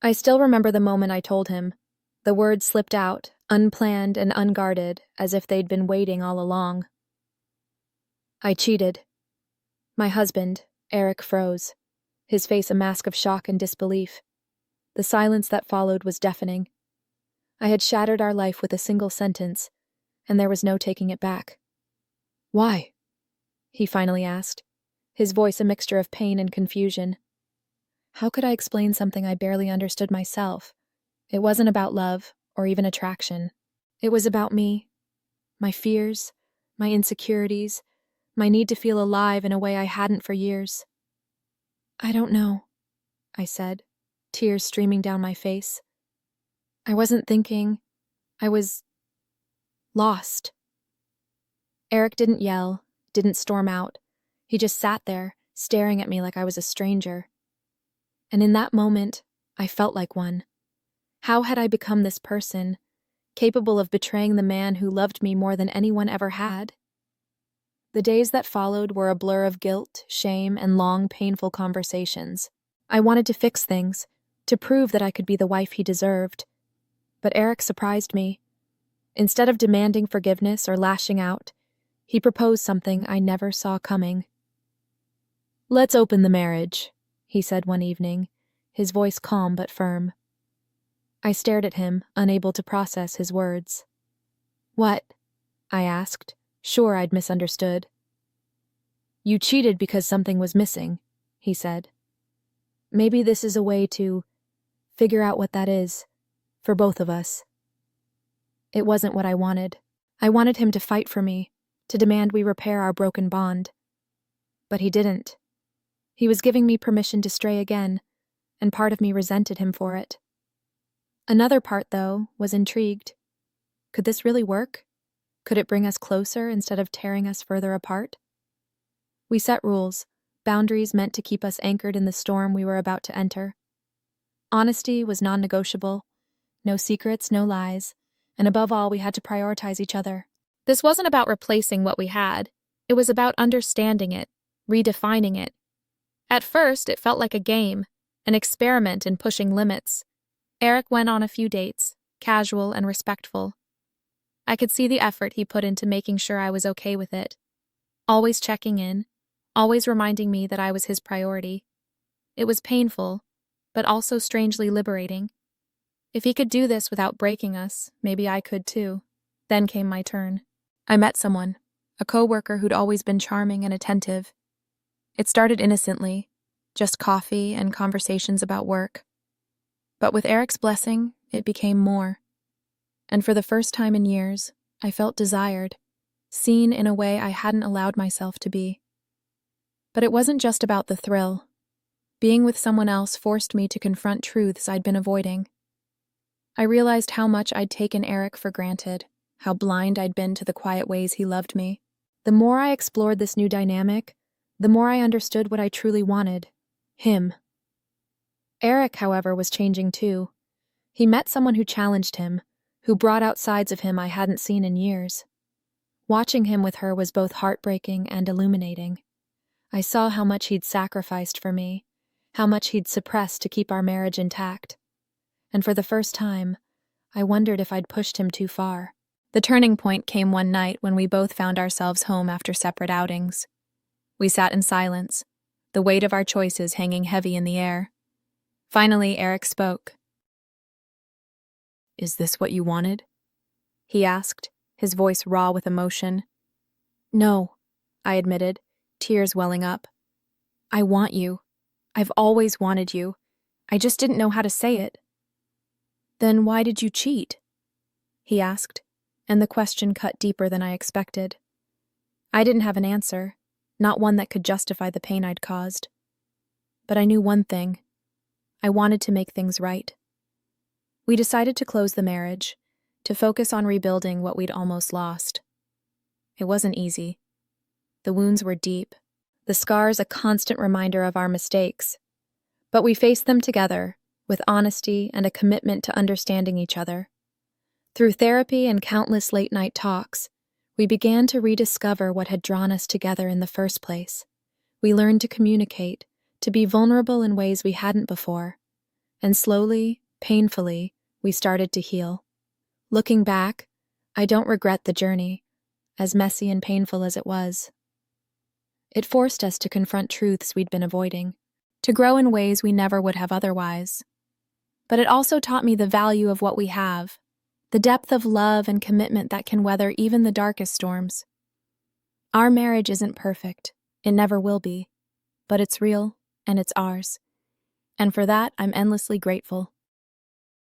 I still remember the moment I told him. The words slipped out, unplanned and unguarded, as if they'd been waiting all along. I cheated. My husband, Eric, froze, his face a mask of shock and disbelief. The silence that followed was deafening. I had shattered our life with a single sentence, and there was no taking it back. "Why?" he finally asked, his voice a mixture of pain and confusion. How could I explain something I barely understood myself? It wasn't about love, or even attraction. It was about me, my fears, my insecurities, my need to feel alive in a way I hadn't for years. "I don't know," I said, tears streaming down my face. I wasn't thinking. I was lost. Eric didn't yell, didn't storm out. He just sat there, staring at me like I was a stranger. And in that moment, I felt like one. How had I become this person, capable of betraying the man who loved me more than anyone ever had? The days that followed were a blur of guilt, shame, and long, painful conversations. I wanted to fix things, to prove that I could be the wife he deserved. But Eric surprised me. Instead of demanding forgiveness or lashing out, he proposed something I never saw coming. "Let's open the marriage," he said one evening, his voice calm but firm. I stared at him, unable to process his words. "What?" I asked, sure I'd misunderstood. "You cheated because something was missing," he said. "Maybe this is a way to figure out what that is, for both of us." It wasn't what I wanted. I wanted him to fight for me, to demand we repair our broken bond. But he didn't. He was giving me permission to stray again, and part of me resented him for it. Another part, though, was intrigued. Could this really work? Could it bring us closer instead of tearing us further apart? We set rules, boundaries meant to keep us anchored in the storm we were about to enter. Honesty was non-negotiable, no secrets, no lies, and above all, we had to prioritize each other. This wasn't about replacing what we had. It was about understanding it, redefining it. At first, it felt like a game, an experiment in pushing limits. Eric went on a few dates, casual and respectful. I could see the effort he put into making sure I was okay with it. Always checking in, always reminding me that I was his priority. It was painful, but also strangely liberating. If he could do this without breaking us, maybe I could too. Then came my turn. I met someone, a coworker who'd always been charming and attentive. It started innocently, just coffee and conversations about work. But with Eric's blessing, it became more. And for the first time in years, I felt desired, seen in a way I hadn't allowed myself to be. But it wasn't just about the thrill. Being with someone else forced me to confront truths I'd been avoiding. I realized how much I'd taken Eric for granted, how blind I'd been to the quiet ways he loved me. The more I explored this new dynamic, the more I understood what I truly wanted. Him. Eric, however, was changing too. He met someone who challenged him, who brought out sides of him I hadn't seen in years. Watching him with her was both heartbreaking and illuminating. I saw how much he'd sacrificed for me, how much he'd suppressed to keep our marriage intact. And for the first time, I wondered if I'd pushed him too far. The turning point came one night when we both found ourselves home after separate outings. We sat in silence, the weight of our choices hanging heavy in the air. Finally, Eric spoke. "Is this what you wanted?" he asked, his voice raw with emotion. "No," I admitted, tears welling up. "I want you. I've always wanted you. I just didn't know how to say it." "Then why did you cheat?" he asked, and the question cut deeper than I expected. I didn't have an answer, not one that could justify the pain I'd caused. But I knew one thing. I wanted to make things right. We decided to close the marriage, to focus on rebuilding what we'd almost lost. It wasn't easy. The wounds were deep, the scars a constant reminder of our mistakes. But we faced them together, with honesty and a commitment to understanding each other. Through therapy and countless late-night talks, we began to rediscover what had drawn us together in the first place. We learned to communicate, to be vulnerable in ways we hadn't before. And slowly, painfully, we started to heal. Looking back, I don't regret the journey, as messy and painful as it was. It forced us to confront truths we'd been avoiding, to grow in ways we never would have otherwise. But it also taught me the value of what we have, the depth of love and commitment that can weather even the darkest storms. Our marriage isn't perfect, it never will be, but it's real and it's ours. And for that, I'm endlessly grateful.